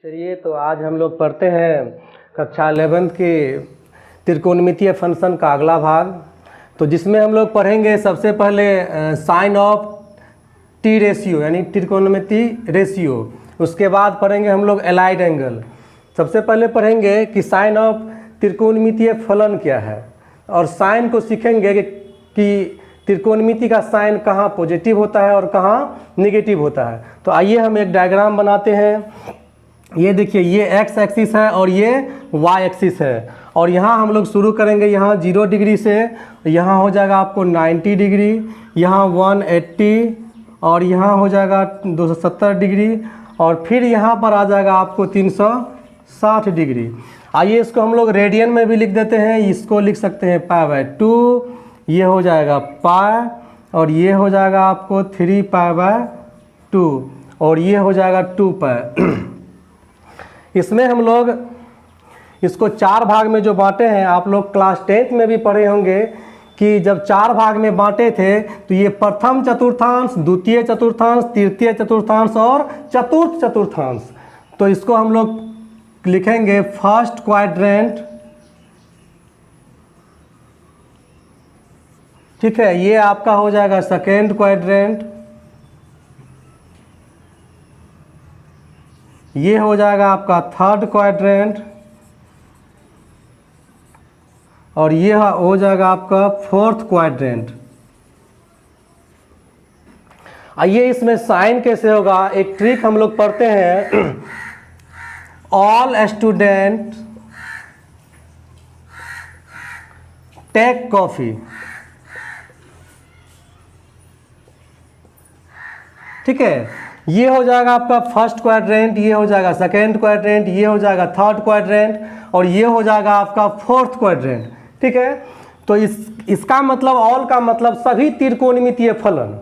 चलिए, तो आज हम लोग पढ़ते हैं कक्षा 11th के त्रिकोणमितीय फंक्शन का अगला भाग। तो जिसमें हम लोग पढ़ेंगे सबसे पहले साइन ऑफ टी रेशियो यानी त्रिकोणमितीय रेशियो। उसके बाद पढ़ेंगे हम लोग एलाइड एंगल। सबसे पहले पढ़ेंगे कि साइन ऑफ त्रिकोणमितीय फलन क्या है, और साइन को सीखेंगे कि त्रिकोणमिति का साइन कहाँ पॉजिटिव होता है और कहाँ निगेटिव होता है। तो आइए हम एक डायग्राम बनाते हैं। ये देखिए, ये एक्स एक्सिस है और ये वाई एक्सिस है, और यहाँ हम लोग शुरू करेंगे यहाँ 0 डिग्री से। यहाँ हो जाएगा आपको 90 डिग्री, यहाँ 180, और यहाँ हो जाएगा 270 डिग्री, और फिर यहाँ पर आ जाएगा आपको 360 डिग्री। आइए इसको हम लोग रेडियन में भी लिख देते हैं। इसको लिख सकते हैं π/2, ये हो जाएगा पाई, और ये हो जाएगा आपको 3π/2, और ये हो जाएगा 2π। इसमें हम लोग इसको 4 भाग में जो बांटे हैं, आप लोग क्लास 10th में भी पढ़े होंगे कि जब 4 भाग में बांटे थे तो ये प्रथम चतुर्थांश, द्वितीय चतुर्थांश, तृतीय चतुर्थांश और चतुर्थ चतुर्थांश। तो इसको हम लोग लिखेंगे फर्स्ट क्वाड्रेंट, ठीक है। ये आपका हो जाएगा सेकेंड क्वाड्रेंट, ये हो जाएगा आपका थर्ड क्वाड्रेंट, और ये हो जाएगा आपका फोर्थ क्वाड्रेंट। आइए इसमें साइन कैसे होगा, एक ट्रिक हम लोग पढ़ते हैं। ऑल स्टूडेंट टेक कॉफी, ठीक है। ये हो जाएगा आपका फर्स्ट क्वाड्रेंट, ये हो जाएगा सेकेंड क्वाड्रेंट, ये हो जाएगा थर्ड क्वाड्रेंट, और ये हो जाएगा आपका फोर्थ क्वाड्रेंट, ठीक है। तो इसका मतलब, ऑल का मतलब सभी त्रिकोणमितीय फलन।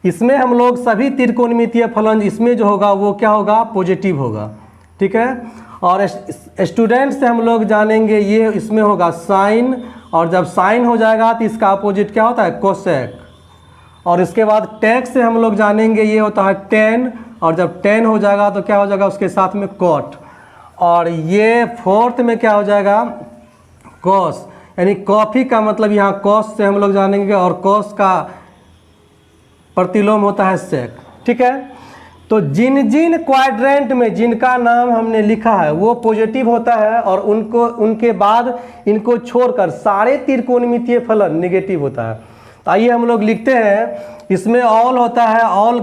इसमें हम लोग सभी त्रिकोणमितीय फलन, इसमें जो होगा वो क्या होगा, पॉजिटिव होगा, ठीक है। और स्टूडेंट से हम लोग जानेंगे, ये इसमें होगा साइन, और जब साइन हो जाएगा तो इसका अपोजिट क्या होता है, कोसेक। और इसके बाद टेक से हम लोग जानेंगे, ये होता है टेन, और जब टेन हो जाएगा तो क्या हो जाएगा उसके साथ में कॉट। और ये फोर्थ में क्या हो जाएगा, कॉस, यानी कॉफ़ी का मतलब यहाँ कॉस से हम लोग जानेंगे, और कॉस का प्रतिलोम होता है सेक, ठीक है। तो जिन जिन क्वाड्रेंट में जिनका नाम हमने लिखा है वो पॉजिटिव होता है, और उनके बाद इनको छोड़कर सारे त्रिकोणमितीय फलन निगेटिव होता है। तो आइए हम लोग लिखते हैं। इसमें ऑल होता है, ऑल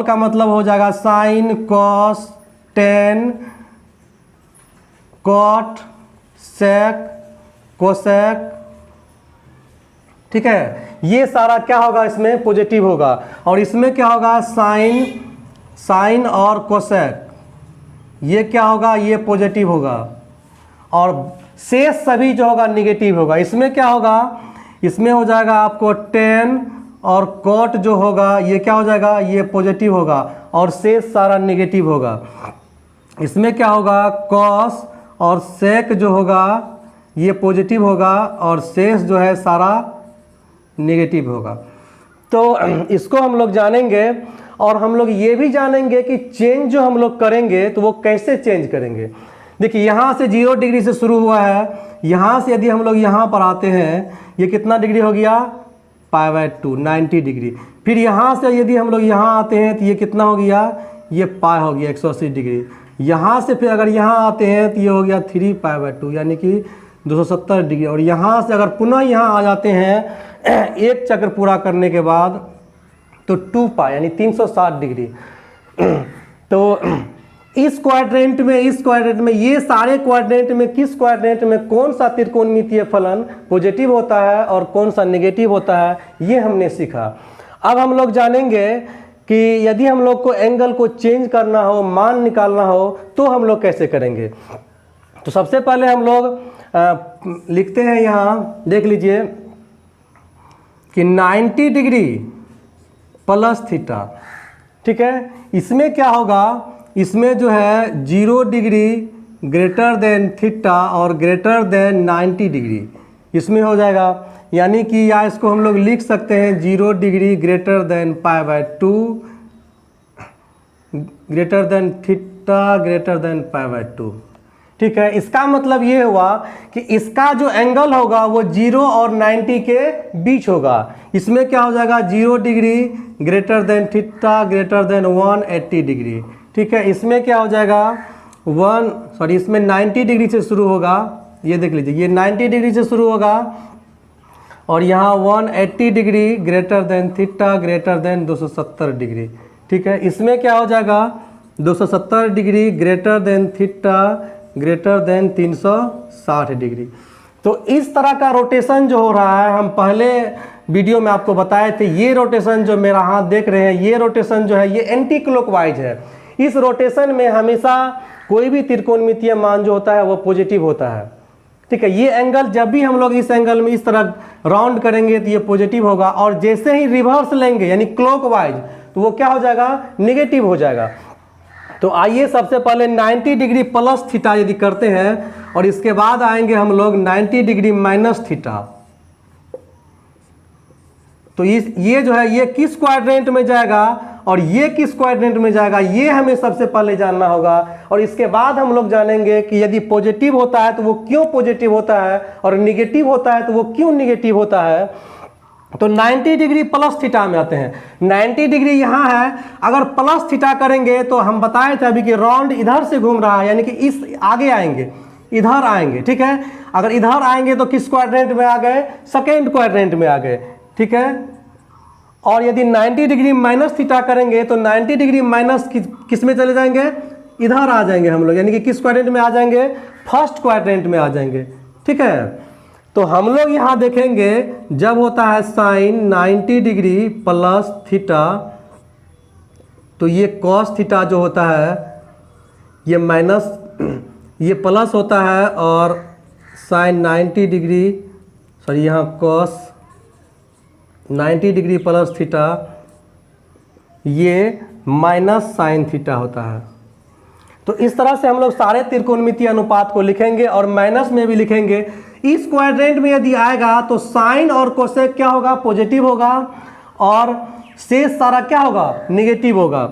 का मतलब हो जाएगा साइन, कॉस, टेन, कॉट, सेक, कोसेक, ठीक है। ये सारा क्या होगा, इसमें पॉजिटिव होगा। और इसमें क्या होगा, साइन और कोसेक, ये क्या होगा, ये पॉजिटिव होगा। और शेष सभी जो होगा निगेटिव होगा। इसमें क्या होगा, इसमें हो जाएगा आपको टेन, और कॉट जो होगा ये क्या हो जाएगा, ये पॉजिटिव होगा, और शेष सारा निगेटिव होगा। इसमें क्या होगा, कॉस और सेक जो होगा ये पॉजिटिव होगा, और शेष जो है सारा निगेटिव होगा। तो इसको हम लोग जानेंगे, और हम लोग ये भी जानेंगे कि चेंज जो हम लोग करेंगे तो वो कैसे चेंज करेंगे। देखिए, यहाँ से 0 डिग्री से शुरू हुआ है, यहाँ से यदि हम लोग यहाँ पर आते हैं, ये कितना डिग्री हो गया, π/2, 90 डिग्री। फिर यहाँ से यदि हम लोग यहाँ आते हैं तो ये कितना हो गया, ये पाई हो गया 180 डिग्री। यहाँ से फिर अगर यहाँ आते हैं तो ये हो गया 3π/2 यानी कि 270 डिग्री। और यहाँ से अगर पुनः यहाँ आ जाते हैं एक चक्र पूरा करने के बाद तो 2π यानी 360 डिग्री। तो इस क्वाड्रेंट में ये सारे क्वाड्रेंट में किस क्वाड्रेंट में कौन सा त्रिकोणमितीय फलन पॉजिटिव होता है और कौन सा नेगेटिव होता है, ये हमने सीखा। अब हम लोग जानेंगे कि यदि हम लोग को एंगल को चेंज करना हो, मान निकालना हो, तो हम लोग कैसे करेंगे। तो सबसे पहले हम लोग लिखते हैं, यहाँ देख लीजिए कि 90 डिग्री प्लस थीटा, ठीक है। इसमें क्या होगा, इसमें जो है 0 डिग्री ग्रेटर देन थीटा और ग्रेटर देन 90 डिग्री इसमें हो जाएगा। यानी कि या इसको हम लोग लिख सकते हैं 0 degree greater than π/2 greater than theta theta greater than π/2। ठीक है, इसका मतलब ये हुआ कि इसका जो एंगल होगा वो 0 और 90 के बीच होगा। इसमें क्या हो जाएगा 0 degree greater than theta greater then 180 degree. ठीक है, इसमें क्या हो जाएगा इसमें 90 डिग्री से शुरू होगा, ये देख लीजिए, ये 90 डिग्री से शुरू होगा और यहाँ 180 degree greater than theta greater then 270 degree. ठीक है, इसमें क्या हो जाएगा 270 degree greater than theta greater then 360 degree. तो इस तरह का रोटेशन जो हो रहा है, हम पहले वीडियो में आपको बताए थे, ये रोटेशन जो मेरा हाथ देख रहे हैं, ये रोटेशन जो है ये एंटी क्लॉकवाइज है। इस रोटेशन में हमेशा कोई भी त्रिकोणमितीय मान जो होता है वो पॉजिटिव होता है। ठीक है, ये एंगल जब भी हम लोग इस एंगल में इस तरह राउंड करेंगे तो ये पॉजिटिव होगा, और जैसे ही रिवर्स लेंगे यानी क्लॉकवाइज तो वो क्या हो जाएगा नेगेटिव हो जाएगा। तो आइए सबसे पहले 90 डिग्री प्लस थीटा यदि करते हैं और इसके बाद आएंगे हम लोग 90 डिग्री माइनस थीटा, तो ये जो है ये किस क्वाड्रेंट में जाएगा और ये किस क्वाड्रेंट में जाएगा, ये हमें सबसे पहले जानना होगा। और इसके बाद हम लोग जानेंगे कि यदि पॉजिटिव होता है तो वो क्यों पॉजिटिव होता है और निगेटिव होता है तो वो क्यों निगेटिव होता है। तो 90 डिग्री प्लस थीटा में आते हैं। 90 डिग्री यहाँ है, अगर प्लस थीटा करेंगे तो हम बताए थे अभी कि राउंड इधर से घूम रहा है, यानी कि इस आगे आएंगे, इधर आएंगे। ठीक है, अगर इधर आएंगे तो किस क्वाड्रेंट में आ गए, सेकेंड क्वाड्रेंट में आ गए। ठीक है, और यदि 90 डिग्री माइनस थीटा करेंगे तो 90 डिग्री माइनस किस में चले जाएंगे, इधर आ जाएंगे हम लोग, यानी कि किस क्वाड्रेंट में आ जाएंगे, फर्स्ट क्वाड्रेंट में आ जाएंगे। ठीक है, तो हम लोग यहाँ देखेंगे जब होता है साइन 90 डिग्री प्लस थीटा, तो ये कॉस थीटा जो होता है ये माइनस, ये प्लस होता है, और साइन 90 डिग्री यहाँ कॉस 90 डिग्री प्लस थीटा ये माइनस साइन थीटा होता है। तो इस तरह से हम लोग सारे त्रिकोणमितीय अनुपात को लिखेंगे और माइनस में भी लिखेंगे। इस क्वाड्रेंट में यदि आएगा तो साइन और कोसेक क्या होगा, पॉजिटिव होगा, और शेष सारा क्या होगा, नेगेटिव होगा।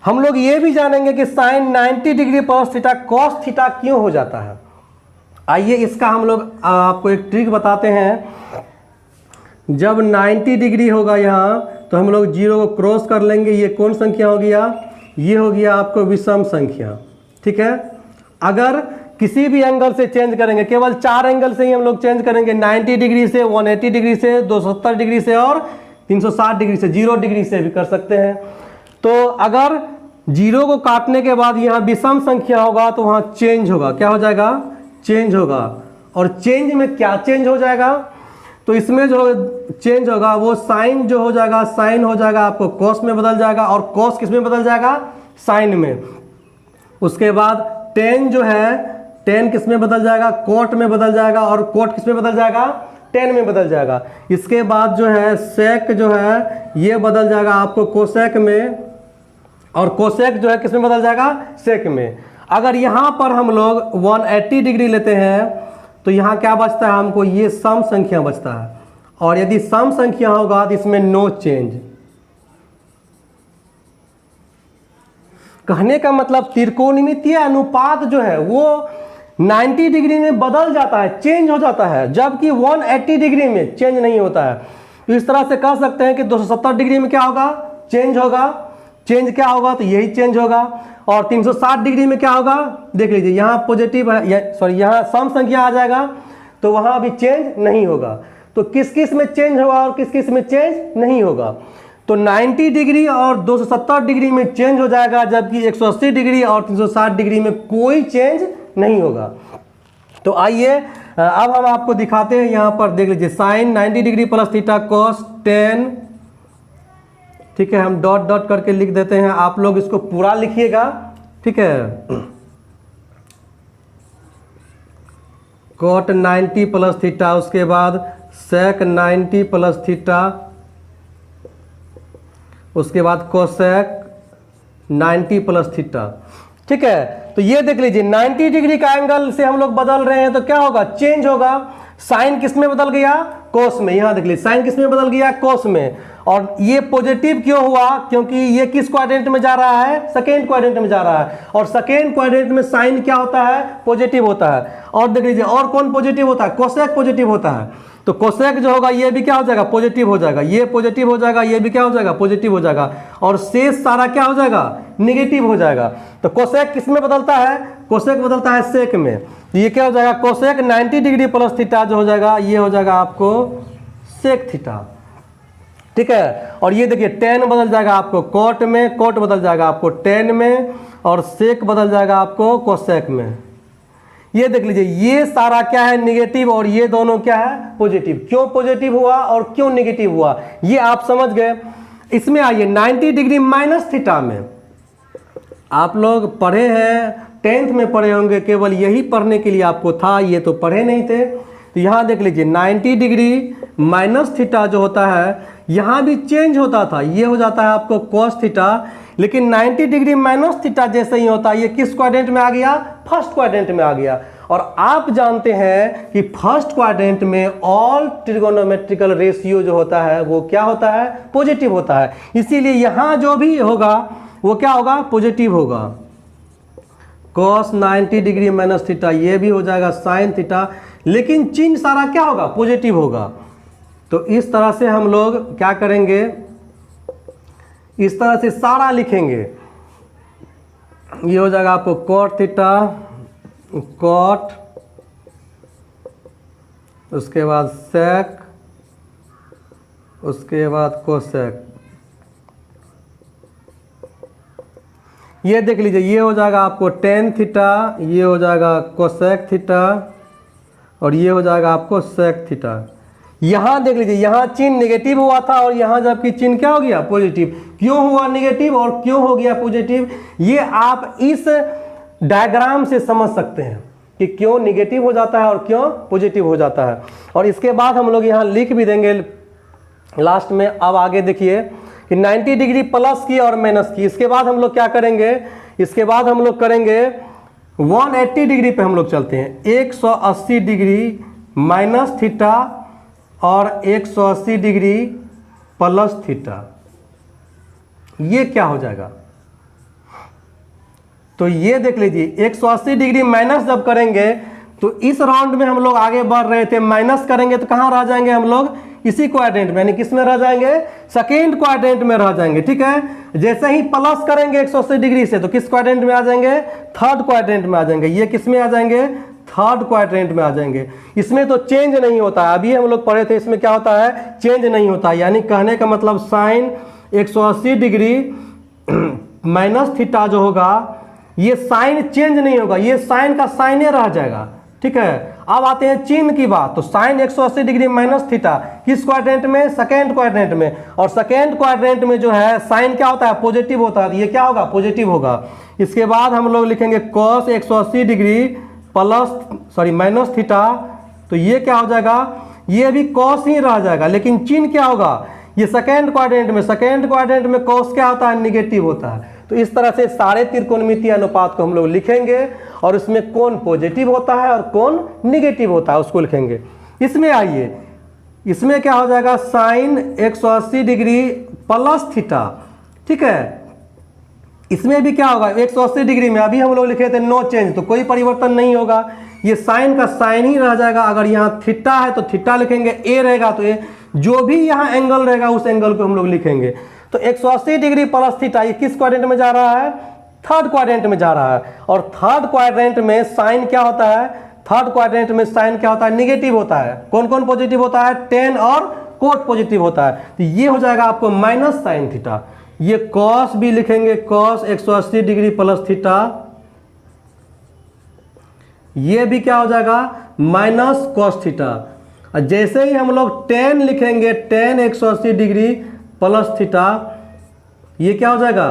हम लोग ये भी जानेंगे कि sine 90 degree plus theta cos theta क्यों हो जाता है। आइए इसका हम लोग आपको एक ट्रिक बताते हैं। जब 90 डिग्री होगा यहाँ तो हम लोग 0 को क्रॉस कर लेंगे, ये कौन संख्या हो गया, ये हो गया आपको विषम संख्या। ठीक है, अगर किसी भी एंगल से चेंज करेंगे, केवल 4 एंगल से ही हम लोग चेंज करेंगे, 90 डिग्री से, 180 डिग्री से, 270 डिग्री से और 360 डिग्री से, 0 डिग्री से भी कर सकते हैं। तो अगर 0 को काटने के बाद यहाँ विषम संख्या होगा तो वहाँ चेंज होगा, क्या हो जाएगा, चेंज होगा। और चेंज में क्या चेंज हो जाएगा, तो इसमें जो चेंज होगा वो साइन जो हो जाएगा, साइन हो जाएगा आपको कॉस में बदल जाएगा, और कॉस किस में बदल जाएगा, साइन में। उसके बाद टेन जो है, टेन किस में बदल जाएगा, कोट में बदल जाएगा, और कोट किस में बदल जाएगा, टेन में बदल जाएगा। इसके बाद जो है सेक जो है ये बदल जाएगा आपको कोसेक में, और कोसेक जो है किस में बदल जाएगा, सेक में। अगर यहाँ पर हम लोग 180 डिग्री लेते हैं तो यहाँ क्या बचता है हमको, ये सम संख्या बचता है, और यदि सम संख्या होगा तो इसमें नो चेंज। कहने का मतलब त्रिकोणमितीय अनुपात जो है वो 90 डिग्री में बदल जाता है, चेंज हो जाता है, जबकि 180 डिग्री में चेंज नहीं होता है। तो इस तरह से कह सकते हैं कि 270 डिग्री में क्या होगा, चेंज होगा। चेंज क्या होगा, तो यही चेंज होगा। और 360 डिग्री में क्या होगा, देख लीजिए, यहाँ पॉजिटिव है, सॉरी यहाँ सम संख्या आ जाएगा, तो वहाँ भी चेंज नहीं होगा। तो किस किस में चेंज होगा और किस किस में चेंज नहीं होगा। तो 90 डिग्री और 270 डिग्री में चेंज हो जाएगा, जबकि 180 डिग्री और 360 डिग्री में कोई चेंज नहीं होगा। तो आइए अब हम आपको दिखाते हैं, यहाँ पर देख लीजिए, sine 90 degree plus theta cos 10। ठीक है, हम डॉट डॉट करके लिख देते हैं, आप लोग इसको पूरा लिखिएगा। ठीक है, कॉट 90 प्लस थीटा, उसके बाद सेक 90 प्लस थीटा, उसके बाद कोसेक 90 प्लस थीटा। ठीक है, तो ये देख लीजिए 90 डिग्री का एंगल से हम लोग बदल रहे हैं तो क्या होगा, चेंज होगा। साइन किस में बदल गया, कोस में। यहाँ देख लीजिए साइन किस में बदल गया, कोस में। और ये पॉजिटिव क्यों हुआ, क्योंकि ये किस क्वाड्रेंट में जा रहा है, सेकेंड क्वाड्रेंट में जा रहा है, और सेकेंड क्वाड्रेंट में साइन क्या होता है, पॉजिटिव होता है। और देख लीजिए और कौन पॉजिटिव होता है, कोसेक पॉजिटिव होता है, तो कोसेक जो होगा ये भी क्या हो जाएगा, पॉजिटिव हो जाएगा, ये पॉजिटिव हो जाएगा, ये भी क्या हो जाएगा, पॉजिटिव हो जाएगा, और शेष सारा क्या हो जाएगा, निगेटिव हो जाएगा। तो कोसेक किस में बदलता है, कोसेक बदलता है सेक में। ये क्या हो जाएगा, कोसेक 90 डिग्री प्लस थीटा जो हो जाएगा ये हो जाएगा आपको सेक थीटा, ठीक है। और ये देखिए टेन बदल जाएगा आपको कोट में, कोट बदल जाएगा आपको टेन में, और सेक बदल जाएगा आपको कोसेक में। ये देख लीजिए ये सारा क्या है, निगेटिव, और ये दोनों क्या है, पॉजिटिव। क्यों पॉजिटिव हुआ और क्यों निगेटिव हुआ ये आप समझ गए। इसमें आइए 90 डिग्री माइनस थीटा में आप लोग पढ़े हैं, 10th में पढ़े होंगे, केवल यही पढ़ने के लिए आपको था, ये तो पढ़े नहीं थे। तो यहाँ देख लीजिए 90 डिग्री माइनस थीटा जो होता है यहाँ भी चेंज होता था, ये हो जाता है आपको कॉस थीटा, लेकिन 90 डिग्री माइनस थीटा जैसे ही होता है ये किस क्वाड्रेंट में आ गया, फर्स्ट क्वाड्रेंट में आ गया। और आप जानते हैं कि फर्स्ट क्वाड्रेंट में ऑल ट्रिगोनोमेट्रिकल रेशियो जो होता है वो क्या होता है, पॉजिटिव होता है, इसीलिए यहाँ जो भी होगा वो क्या होगा, पॉजिटिव होगा। कॉस 90 डिग्री माइनस थीटा ये भी हो जाएगा साइन थीटा, लेकिन चिन्ह सारा क्या होगा, पॉजिटिव होगा। तो इस तरह से हम लोग क्या करेंगे, इस तरह से सारा लिखेंगे। ये हो जाएगा आपको कॉट थीटा, कॉट, उसके बाद सेक, उसके बाद कोसेक। ये देख लीजिए ये हो जाएगा आपको टेन थीटा, ये हो जाएगा कोसेक थीटा, और ये हो जाएगा आपको सेक थीटा। यहाँ देख लीजिए यहाँ चिन्ह नेगेटिव हुआ था और यहाँ जबकि चिन्ह क्या हो गया, पॉजिटिव। क्यों हुआ नेगेटिव और क्यों हो गया पॉजिटिव, ये आप इस डायग्राम से समझ सकते हैं कि क्यों नेगेटिव हो जाता है और क्यों पॉजिटिव हो जाता है। और इसके बाद हम लोग यहाँ लिख भी देंगे लास्ट में। अब आगे देखिए कि 90 डिग्री प्लस की और माइनस की, इसके बाद हम लोग क्या करेंगे, इसके बाद हम लोग करेंगे 180 डिग्री पे हम लोग चलते हैं, 180 डिग्री माइनस थीटा और 180 डिग्री प्लस थीटा, ये क्या हो जाएगा। तो ये देख लीजिए 180 डिग्री माइनस जब करेंगे तो इस राउंड में हम लोग आगे बढ़ रहे थे, माइनस करेंगे तो कहाँ रह जाएंगे हम लोग, इसी क्वाड्रेंट में, यानी किस में रह जाएंगे, सेकेंड क्वाड्रेंट में रह जाएंगे, ठीक है। जैसे ही प्लस करेंगे 180 डिग्री से तो किस क्वाड्रेंट में आ जाएंगे, थर्ड क्वाड्रेंट में आ जाएंगे। ये किस में आ जाएंगे, थर्ड क्वाड्रेंट में आ जाएंगे। इसमें तो चेंज नहीं होता है, अभी हम लोग पढ़े थे इसमें क्या होता है, चेंज नहीं होता है। यानी कहने का मतलब साइन 180 डिग्री माइनस थीटा जो होगा ये साइन चेंज नहीं होगा, ये साइन का साइने रह जाएगा, ठीक है। अब आते हैं चिन्ह की बात। तो साइन 180 डिग्री माइनस थीटा किस क्वाड्रेंट में, सेकेंड क्वाड्रेंट में, और सेकेंड क्वाड्रेंट में जो है साइन क्या होता है, पॉजिटिव होता है, ये क्या होगा, पॉजिटिव होगा। इसके बाद हम लोग लिखेंगे कॉस 180 डिग्री माइनस थीटा, तो ये क्या हो जाएगा, ये भी कॉस ही रह जाएगा, लेकिन चिन्ह क्या होगा, ये सेकेंड क्वाड्रेंट में कॉस क्या होता है, निगेटिव होता है। तो इस तरह से सारे त्रिकोणमितीय अनुपात को हम लोग लिखेंगे और इसमें कौन पॉजिटिव होता है और कौन निगेटिव होता है उसको लिखेंगे। इसमें आइए, इसमें क्या हो जाएगा, साइन 180 डिग्री प्लस थीटा, ठीक है। इसमें भी क्या होगा, 180 डिग्री में अभी हम लोग लिखे थे नो चेंज, तो कोई परिवर्तन नहीं होगा, ये साइन का साइन ही रह जाएगा। अगर यहाँ थीटा है तो थीटा लिखेंगे, ए रहेगा तो ए, जो भी यहाँ एंगल रहेगा उस एंगल को हम लोग लिखेंगे। तो 180 डिग्री प्लस थीटा ये किस क्वाड्रेंट में जा रहा है, थर्ड क्वाड्रेंट में जा रहा है। और थर्ड क्वाड्रेंट में साइन क्या होता है, थर्ड क्वाड्रेंट में साइन क्या होता है, निगेटिव होता है। कौन कौन पॉजिटिव होता है, टेन और कोट पॉजिटिव होता है। तो ये हो जाएगा आपको माइनस साइन थीटा। ये कॉस भी लिखेंगे, कॉस 180 डिग्री प्लस थीटा, ये भी क्या हो जाएगा, माइनस कॉस थीटा। जैसे ही हम लोग टेन लिखेंगे, टेन 180 डिग्री प्लस थीटा, ये क्या हो जाएगा,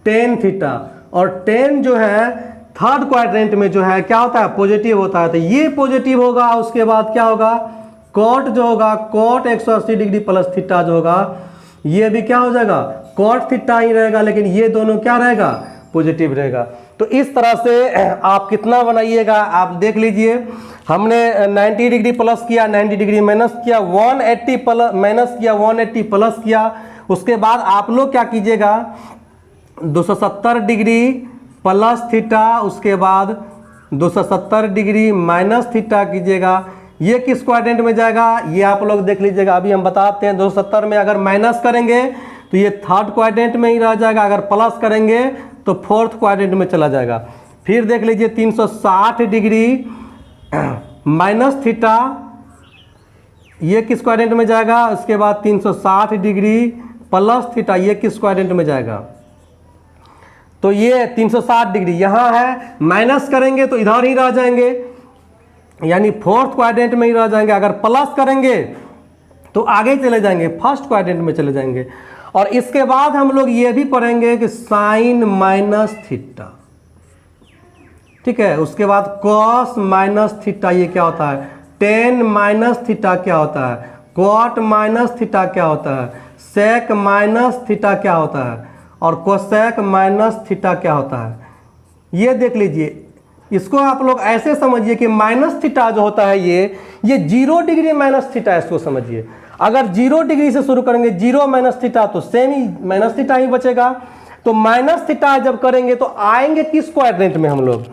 टेन थीटा। और टेन जो है थर्ड क्वाड्रेंट में जो है क्या होता है, पॉजिटिव होता है, तो ये पॉजिटिव होगा। उसके बाद क्या होगा, कॉट जो होगा, कॉट 180 डिग्री प्लस थीटा जो होगा ये भी क्या हो जाएगा, कॉट थीटा ही रहेगा, लेकिन ये दोनों क्या रहेगा, पॉजिटिव रहेगा। तो इस तरह से आप कितना बनाइएगा आप देख लीजिए। हमने 90 डिग्री प्लस किया, 90 डिग्री माइनस किया, 180 प्लस माइनस किया, 180 प्लस किया। उसके बाद आप लोग क्या कीजिएगा, 270 डिग्री प्लस थीटा, उसके बाद 270 डिग्री माइनस थीटा कीजिएगा। ये किस क्वाड्रेंट में जाएगा ये आप लोग देख लीजिएगा। अभी हम बताते हैं 270 में अगर माइनस करेंगे तो ये थर्ड क्वाड्रेंट में ही रह जाएगा, अगर प्लस करेंगे तो फोर्थ क्वाड्रेंट में चला जाएगा। फिर देख लीजिए 360 डिग्री माइनस थीटा, ये किस क्वाड्रेंट में जाएगा। उसके बाद 360 डिग्री प्लस थीटा, ये किस क्वाड्रेंट में जाएगा। तो ये 360 डिग्री यहाँ है, माइनस करेंगे तो इधर ही रह जाएंगे, यानी फोर्थ क्वाड्रेंट में ही रह जाएंगे। अगर प्लस करेंगे तो आगे चले जाएंगे, फर्स्ट क्वाड्रेंट में चले जाएंगे। और इसके बाद हम लोग ये भी पढ़ेंगे कि साइन माइनस थीटा, ठीक है। उसके बाद कॉस माइनस थीटा, ये क्या होता है। टेन माइनस थीटा क्या होता है। कॉट माइनस थीटा क्या होता है। सेक माइनस थीटा क्या होता है। और कोसेक माइनस थीटा क्या होता है। ये देख लीजिए, इसको आप लोग ऐसे समझिए कि माइनस थीटा जो होता है ये 0 डिग्री माइनस थीटा, इसको समझिए। अगर 0 डिग्री से शुरू करेंगे 0 माइनस थीटा तो सेम ही माइनस थीटा ही बचेगा। तो माइनस थीटा जब करेंगे तो आएंगे किस क्वाड्रेंट में हम लोग।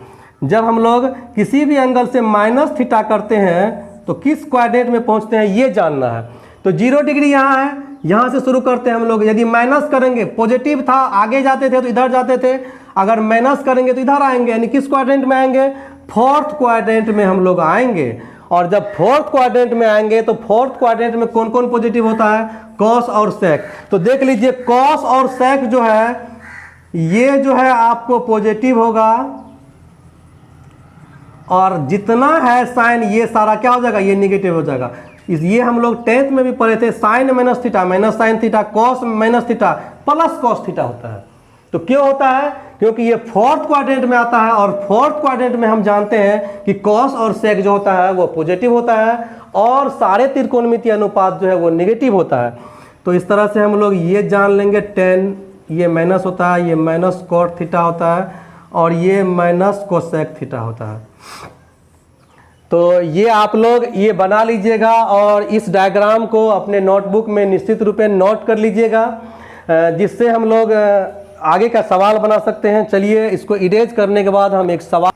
जब हम लोग किसी भी एंगल से माइनस थीटा करते हैं तो किस क्वाड्रेंट में पहुंचते हैं ये जानना है। तो 0 डिग्री यहाँ है, यहाँ से शुरू करते हैं हम लोग। यदि माइनस करेंगे, पॉजिटिव था आगे जाते थे तो इधर जाते थे, अगर माइनस करेंगे तो इधर आएंगे, यानी किस क्वाड्रेंट में आएंगे, फोर्थ क्वाड्रेंट में हम लोग आएंगे। और जब फोर्थ क्वाड्रेंट में आएंगे तो फोर्थ क्वाड्रेंट में कौन कौन पॉजिटिव होता है, कॉस और सेक। तो देख लीजिए कॉस और सेक जो है ये जो है आपको पॉजिटिव होगा, और जितना है साइन ये सारा क्या हो जाएगा, ये निगेटिव हो जाएगा। ये हम लोग 10th में भी पढ़े थे, sine minus theta minus sine theta, cos minus theta plus cos theta होता है। तो क्यों होता है, क्योंकि ये फोर्थ क्वाड्रेंट में आता है, और फोर्थ क्वाड्रेंट में हम जानते हैं कि कॉस और सेक जो होता है वो पॉजिटिव होता है, और सारे त्रिकोणमितीय अनुपात जो है वो नेगेटिव होता है। तो इस तरह से हम लोग ये जान लेंगे 10 ये माइनस होता है, ये माइनस कॉट थीटा होता है, और ये माइनस कोसेक थीटा होता है। तो ये आप लोग ये बना लीजिएगा, और इस डायग्राम को अपने नोटबुक में निश्चित रूप से नोट कर लीजिएगा, जिससे हम लोग आगे का सवाल बना सकते हैं। चलिए इसको इरेज करने के बाद हम एक सवाल,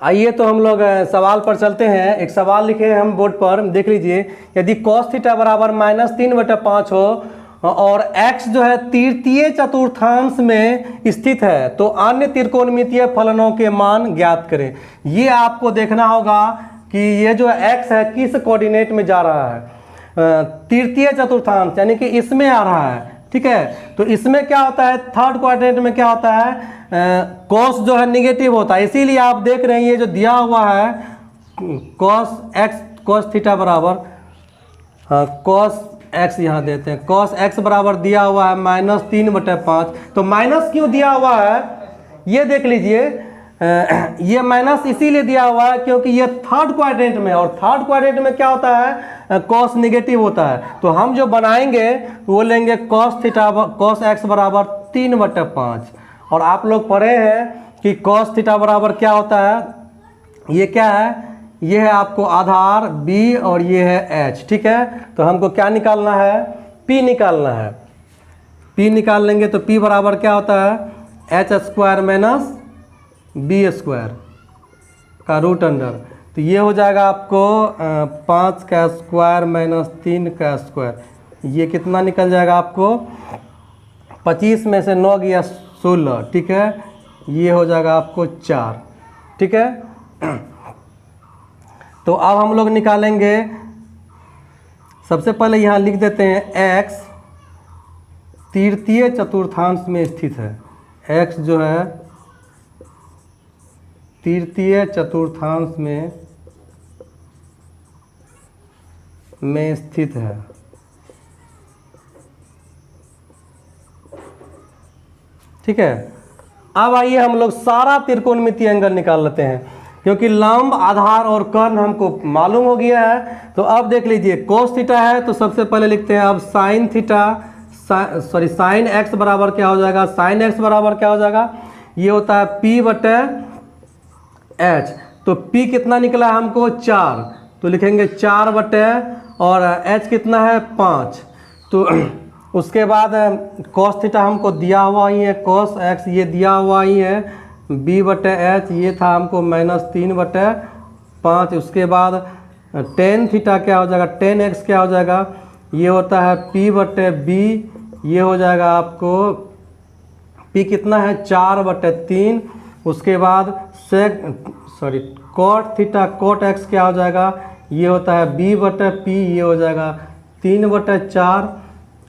आइए तो हम लोग सवाल पर चलते हैं। एक सवाल लिखे हैं हम बोर्ड पर, देख लीजिए। यदि कॉस थीटा बराबर -3/5 हो और x जो है तृतीय चतुर्थांश में स्थित है तो अन्य त्रिकोणमितीय फलनों के मान ज्ञात करें। ये आपको देखना होगा कि ये जो x है किस कोऑर्डिनेट में जा रहा है, तृतीय चतुर्थांश यानी कि इसमें आ रहा है, ठीक है। तो इसमें क्या होता है, थर्ड क्वाड्रेंट में क्या होता है, कॉस जो है निगेटिव होता है। इसीलिए आप देख रहे हैं ये जो दिया हुआ है कॉस थीटा बराबर कॉस एक्स, यहाँ देते हैं कॉस एक्स बराबर दिया हुआ है -3/5। तो माइनस क्यों दिया हुआ है ये देख लीजिए, ये माइनस इसीलिए दिया हुआ है क्योंकि ये थर्ड क्वाड्रेंट में, और थर्ड क्वाड्रेंट में क्या होता है, कॉस निगेटिव होता है। तो हम जो बनाएंगे वो लेंगे कॉस एक्स बराबर 3/5। और आप लोग पढ़े हैं कि कॉस थीटा बराबर क्या होता है, ये क्या है, ये है आपको आधार b और ये है h, ठीक है। तो हमको क्या निकालना है, p निकालना है। p निकाल लेंगे तो p बराबर क्या होता है, h² - b² का रूट अंडर। तो ये हो जाएगा आपको 5 का स्क्वायर - 3 का स्क्वायर। ये कितना निकल जाएगा आपको, 25 में से 9 गया 16, ठीक है। ये हो जाएगा आपको 4, ठीक है। तो अब हम लोग निकालेंगे, सबसे पहले यहाँ लिख देते हैं x तृतीय चतुर्थांश में स्थित है। x जो है तृतीय चतुर्थांश में स्थित है। ठीक है। अब आइए हम लोग सारा त्रिकोणमितीय एंगल निकाल लेते हैं, क्योंकि लंब, आधार और कर्ण हमको मालूम हो गया है। तो अब देख लीजिए कोस थीटा है तो सबसे पहले लिखते हैं अब साइन थीटा, साइन एक्स बराबर क्या हो जाएगा, साइन एक्स बराबर क्या हो जाएगा, ये होता है P बटे H। तो P कितना निकला है हमको 4, तो लिखेंगे 4 बटे, और H कितना है 5। तो उसके बाद कॉस थीटा हमको दिया हुआ ही है, कॉस x ये दिया हुआ ही है, b बटे h ये था हमको -3 बटे 5। उसके बाद टेन थीटा क्या हो जाएगा, टेन एक्स क्या हो जाएगा, ये होता है p बटे b, ये हो जाएगा आपको p कितना है 4 बटे 3। उसके बाद कॉट थीटा कॉट x क्या हो जाएगा, ये होता है b बटे p, ये हो जाएगा 3 बटे 4।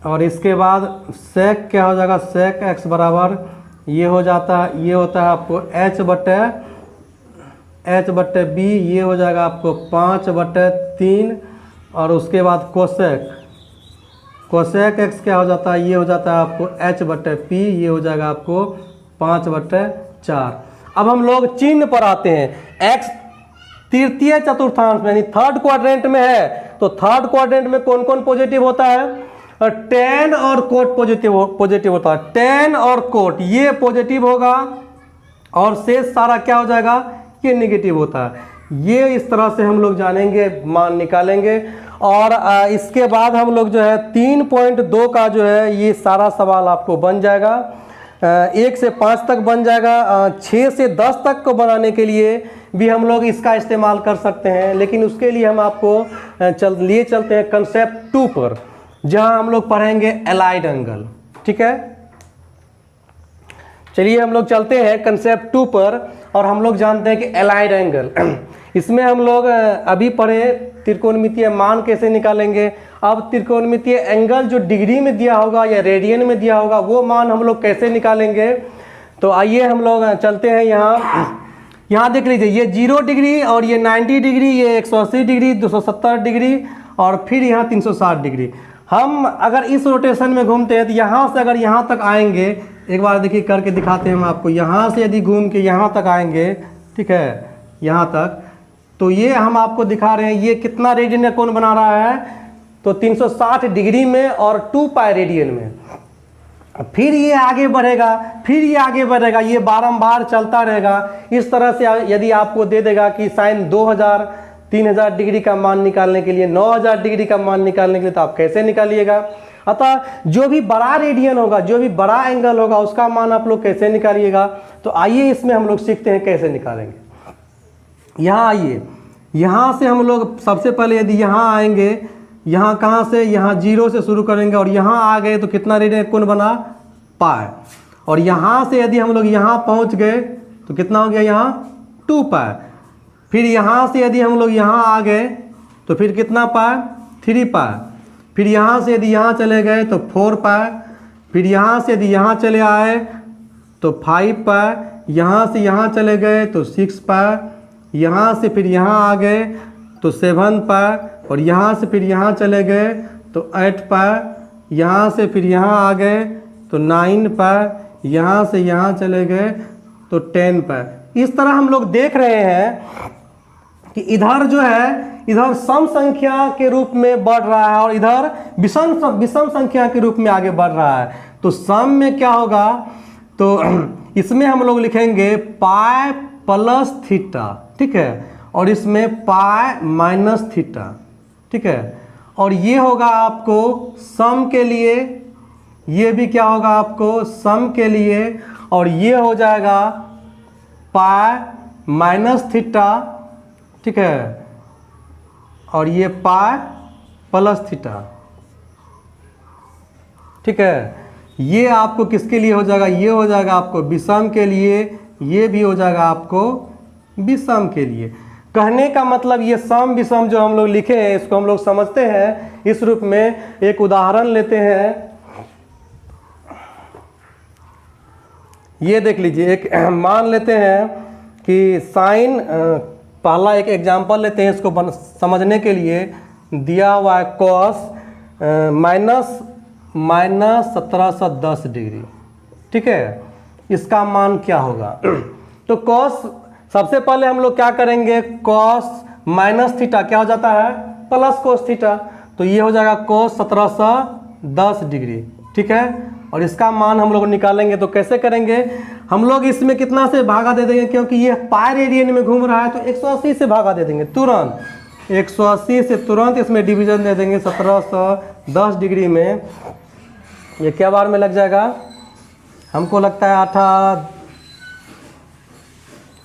और इसके बाद सेक क्या हो जाएगा, सेक x बराबर ये हो जाता है, ये होता है आपको h बटे b, ये हो जाएगा आपको 5 बटे 3। और उसके बाद कोसेक x क्या हो जाता है, ये हो जाता है आपको h बटे p, ये हो जाएगा आपको 5 बटे 4। अब हम लोग चिन्ह पर आते हैं। x तृतीय चतुर्थांश में यानी थर्ड क्वाड्रेंट में है, तो थर्ड क्वाड्रेंट में कौन कौन पॉजिटिव होता है, टेन और कोट पॉजिटिव होता है। टेन और कोट ये पॉजिटिव होगा, और शेष सारा क्या हो जाएगा, ये नेगेटिव होता है। ये इस तरह से हम लोग जानेंगे, मान निकालेंगे। और इसके बाद हम लोग जो है 3.2 का जो है ये सारा सवाल आपको बन जाएगा, 1 से 5 तक बन जाएगा। 6 से 10 तक को बनाने के लिए भी हम लोग इसका इस्तेमाल कर सकते हैं, लेकिन उसके लिए हम आपको लिए चलते हैं कंसेप्ट 2 पर, जहां हम लोग पढ़ेंगे एलाइड एंगल। ठीक है, चलिए हम लोग चलते हैं कंसेप्ट 2 पर, और हम लोग जानते हैं कि एलाइड एंगल इसमें हम लोग अभी पढ़े त्रिकोणमितीय मान कैसे निकालेंगे। अब त्रिकोणमितीय एंगल जो डिग्री में दिया होगा या रेडियन में दिया होगा वो मान हम लोग कैसे निकालेंगे। तो आइए हम लोग चलते हैं यहाँ देख लीजिए, ये 0 डिग्री और ये 90 डिग्री, ये 180 डिग्री, 270 डिग्री और फिर यहाँ 360 डिग्री। हम अगर इस रोटेशन में घूमते हैं तो यहाँ से अगर यहाँ तक आएंगे, एक बार देखिए करके दिखाते हैं हम आपको। यहाँ से यदि घूम के यहाँ तक आएंगे, ठीक है, यहाँ तक, तो ये हम आपको दिखा रहे हैं ये कितना रेडियन कौन बना रहा है, तो 360 डिग्री में और 2 पाई रेडियन में। फिर ये आगे बढ़ेगा, फिर ये आगे बढ़ेगा, ये बारंबार चलता रहेगा। इस तरह से यदि आपको दे देगा कि साइन 2000 3000 डिग्री का मान निकालने के लिए, 9000 डिग्री का मान निकालने के लिए, तो आप कैसे निकालिएगा। अतः जो भी बड़ा रेडियन होगा, जो भी बड़ा एंगल होगा, उसका मान आप लोग कैसे निकालिएगा। तो आइए इसमें हम लोग सीखते हैं कैसे निकालेंगे। यहाँ आइए, यहाँ से हम लोग सबसे पहले यदि यहाँ आएंगे, यहाँ कहाँ से, यहाँ 0 से शुरू करेंगे और यहाँ आ गए तो कितना रेडियन कौन बना, पाई। और यहाँ से यदि हम लोग यहाँ पहुँच गए तो कितना हो गया, यहाँ 2 पाई। फिर यहाँ से यदि हम लोग यहाँ आ गए तो फिर कितना पाई, 3 पाई। फिर यहाँ से यदि यहाँ चले गए तो 4 पाई। फिर यहाँ से यदि यहाँ चले आए तो 5 पाई। यहाँ से यहाँ चले गए तो 6 पाई। यहाँ से फिर यहाँ आ गए तो 7 पाई। और यहाँ से फिर यहाँ चले गए तो 8 पाई। यहाँ से फिर यहाँ आ गए तो 9 पाई। यहाँ से यहाँ चले गए तो 10 पाई। इस तरह हम लोग देख रहे हैं कि इधर जो है, इधर सम संख्या के रूप में बढ़ रहा है और इधर विषम संख्या के रूप में आगे बढ़ रहा है। तो सम में क्या होगा, तो इसमें हम लोग लिखेंगे पाई प्लस थीटा, ठीक है, और इसमें पाई माइनस थीटा, ठीक है। और ये होगा आपको सम के लिए, ये भी क्या होगा आपको सम के लिए, और ये हो जाएगा पाई माइनस थीटा, ठीक है, और ये पाई प्लस थीटा, ठीक है। ये आपको किसके लिए हो जाएगा, ये हो जाएगा आपको विषम के लिए, ये भी हो जाएगा आपको विषम के लिए। कहने का मतलब ये सम विषम जो हम लोग लिखे हैं इसको हम लोग समझते हैं इस रूप में। एक उदाहरण लेते हैं, ये देख लीजिए, एक मान लेते हैं कि साइन, पहला एक एग्जांपल लेते हैं इसको समझने के लिए। दिया हुआ है कॉस माइनस 1710 डिग्री, ठीक है, इसका मान क्या होगा। तो कॉस, सबसे पहले हम लोग क्या करेंगे, कॉस माइनस थीटा क्या हो जाता है, प्लस कॉस थीटा, तो ये हो जाएगा कॉस 1710 डिग्री, ठीक है। और इसका मान हम लोग निकालेंगे। तो कैसे करेंगे, हम लोग इसमें कितना से भागा दे देंगे, क्योंकि ये पाई रेडियन में घूम रहा है तो 180 से भागा दे देंगे तुरंत। 180 से तुरंत इसमें डिवीजन दे देंगे 1710 डिग्री में। ये क्या बार में लग जाएगा, हमको लगता है 8,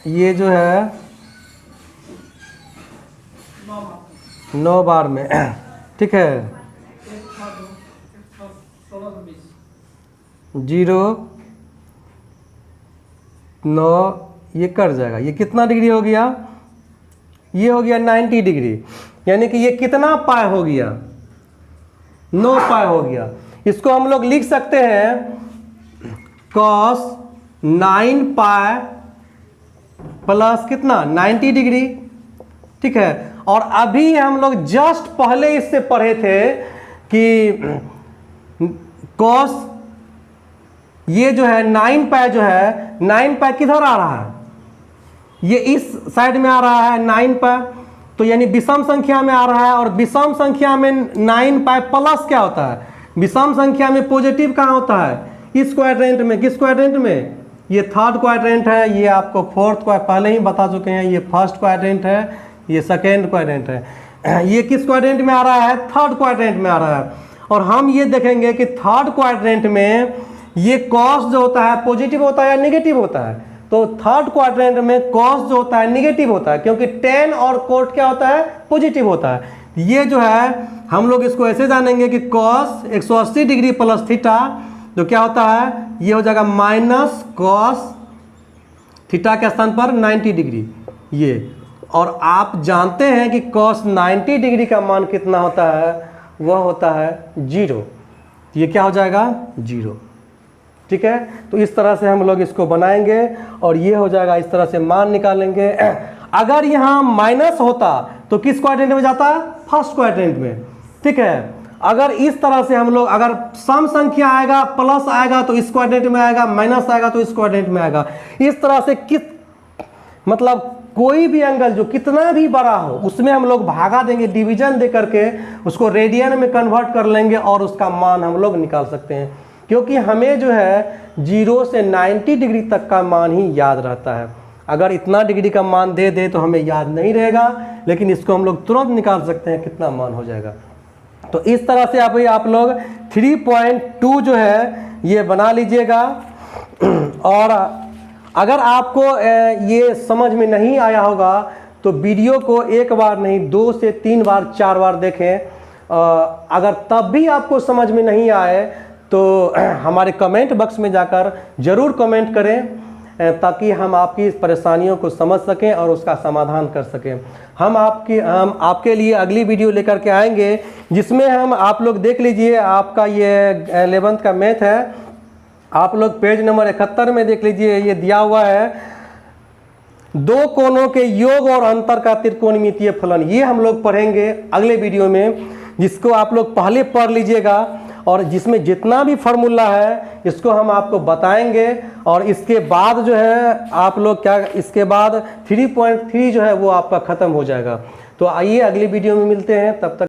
ये जो है 9 बार में, ठीक है। 0 9 ये कट जाएगा। ये कितना डिग्री हो गया, ये हो गया 90 डिग्री, यानी कि ये कितना पाई हो गया, 9 पाई हो गया। इसको हम लोग लिख सकते हैं cos 9 पाई प्लस कितना 90 डिग्री, ठीक है। और अभी हम लोग जस्ट पहले इससे पढ़े थे कि cos ये जो है 9 पाई जो है, 9 पाई किधर आ रहा है, ये इस साइड में आ रहा है 9 पाई, तो यानी विषम संख्या में आ रहा है। और विषम संख्या में 9 पाई प्लस क्या होता है, विषम संख्या में पॉजिटिव कहाँ होता है, इस क्वाड्रेंट में। किस क्वाड्रेंट में, ये थर्ड क्वाड्रेंट है, ये आपको फोर्थ क्वाड्रेंट पहले ही बता चुके हैं, ये फर्स्ट क्वाड्रेंट है, ये सेकेंड क्वाड्रेंट है। ये किस क्वाड्रेंट में आ रहा है, थर्ड क्वाड्रेंट में आ रहा है। और हम ये देखेंगे कि थर्ड क्वाड्रेंट में ये कॉस जो होता है पॉजिटिव होता है या निगेटिव होता है, तो थर्ड क्वाड्रेंट में कॉस जो होता है निगेटिव होता है, क्योंकि टेन और कोट क्या होता है, पॉजिटिव होता है। ये जो है हम लोग इसको ऐसे जानेंगे कि कॉस 180 डिग्री प्लस थीटा, तो क्या होता है, ये हो जाएगा माइनस कॉस थीटा के स्थान पर 90 डिग्री ये। और आप जानते हैं कि कॉस 90 डिग्री का मान कितना होता है, वह होता है 0। ये क्या हो जाएगा, 0, ठीक है। तो इस तरह से हम लोग इसको बनाएंगे और ये हो जाएगा, इस तरह से मान निकालेंगे। अगर यहाँ माइनस होता तो किस क्वाड्रेंट में जाता, फर्स्ट क्वाड्रेंट में, ठीक है। अगर इस तरह से हम लोग, अगर सम संख्या आएगा प्लस आएगा तो इस क्वाड्रेंट में आएगा, माइनस आएगा तो इस क्वाड्रेंट में आएगा। इस तरह से किस मतलब कोई भी एंगल जो कितना भी बड़ा हो उसमें हम लोग भागा देंगे, डिवीजन दे करके उसको रेडियन में कन्वर्ट कर लेंगे और उसका मान हम लोग निकाल सकते हैं। क्योंकि हमें जो है 0 से 90 डिग्री तक का मान ही याद रहता है। अगर इतना डिग्री का मान दे दे तो हमें याद नहीं रहेगा, लेकिन इसको हम लोग तुरंत निकाल सकते हैं कितना मान हो जाएगा। तो इस तरह से आप लोग 3.2 जो है ये बना लीजिएगा। और अगर आपको ये समझ में नहीं आया होगा तो वीडियो को एक बार नहीं 2 से 3 बार 4 बार देखें। अगर तब भी आपको समझ में नहीं आए तो हमारे कमेंट बॉक्स में जाकर ज़रूर कमेंट करें, ताकि हम आपकी इस परेशानियों को समझ सकें और उसका समाधान कर सकें। हम आपके लिए अगली वीडियो लेकर के आएंगे, जिसमें हम आप लोग देख लीजिए, आपका ये 11th का मैथ है, आप लोग पेज नंबर 71 में देख लीजिए। ये दिया हुआ है 2 कोणों के योग और अंतर का त्रिकोणमितीय फलन। ये हम लोग पढ़ेंगे अगले वीडियो में, जिसको आप लोग पहले पढ़ लीजिएगा और जिसमें जितना भी फार्मूला है इसको हम आपको बताएंगे। और इसके बाद जो है आप लोग क्या, इसके बाद 3.3 जो है वो आपका ख़त्म हो जाएगा। तो आइए अगली वीडियो में मिलते हैं, तब तक